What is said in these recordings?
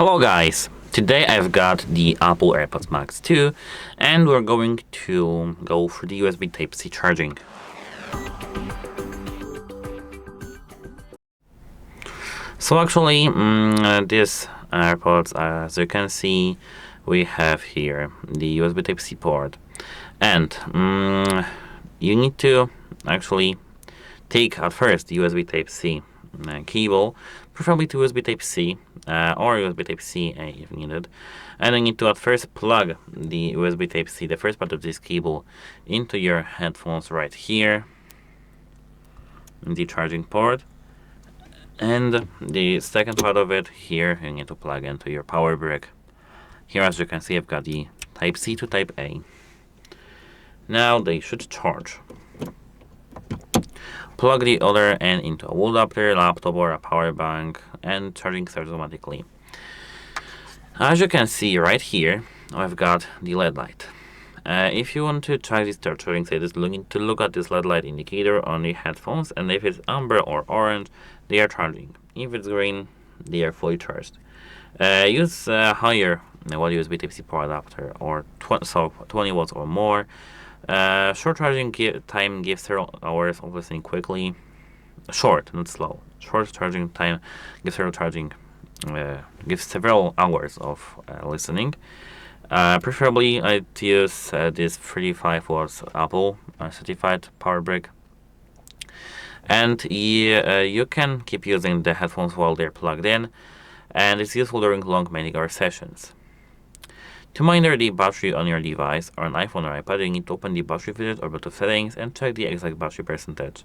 Hello guys, today I've got the Apple AirPods Max 2 and we're going to go for the USB Type-C charging. So actually, these AirPods, as you can see, we have here the USB Type-C port, and you need to actually take at first the USB Type-C cable, preferably to USB Type-C or USB Type-C if needed, and you need to at first plug the USB Type-C, the first part of this cable, into your headphones right here in the charging port, and the second part of it here you need to plug into your power brick. Here, as you can see, I've got the Type-C to Type-A. Now they should charge. Plug the other end into a wall adapter, laptop, or a power bank, and charging starts automatically. As you can see right here, I've got the LED light. If you want to try this charging status, you need to look at this LED light indicator on the headphones, and if it's amber or orange, they are charging. If it's green, they are fully charged. Use higher USB Type-C power adapter, or 20 watts or more. Short charging time gives several hours of listening quickly. Short, not slow. Short charging time gives several hours of listening. Preferably, I'd use this 35 watts Apple certified power brick. And you can keep using the headphones while they're plugged in, and it's useful during long many-hour sessions. To monitor the battery on your device, or an iPhone or iPad, you need to open the battery filters or Bluetooth settings and check the exact battery percentage.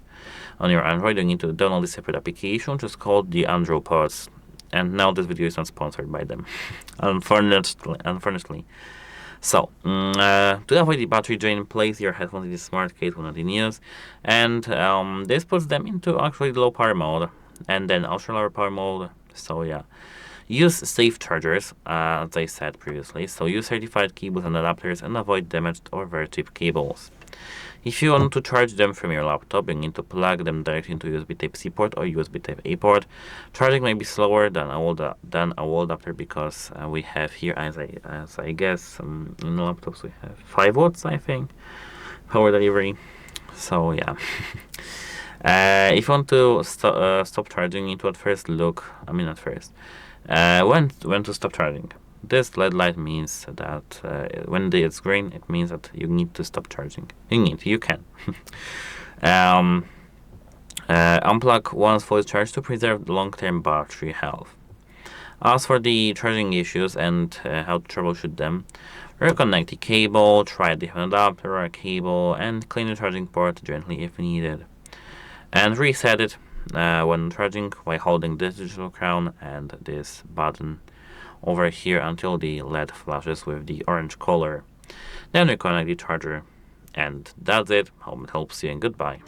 On your Android, you need to download a separate application, which is called the Andropods. And now this video is not sponsored by them, unfortunately. So, to avoid the battery drain, place your headphones in the smart case when not in use, and this puts them into actually low power mode, and then ultra low power mode. So yeah. Use safe chargers, as I said previously, so use certified cables and adapters and avoid damaged or very cheap cables. If you want to charge them from your laptop, you need to plug them directly into USB Type-C port or USB Type-A port. Charging may be slower than a wall adapter because we have here, as I guess, in laptops we have 5 watts, I think, power delivery. So yeah. If you want to stop charging, you need to when to stop charging. This LED light means that when it's green, it means that you need to stop charging. You can. Unplug once fully charged to preserve long-term battery health. As for the charging issues and how to troubleshoot them, reconnect the cable, try a different adapter or a cable, and clean the charging port gently if needed. And reset it when charging by holding this digital crown and this button over here until the LED flashes with the orange color. Then reconnect the charger, and that's it. Hope it helps you, and goodbye.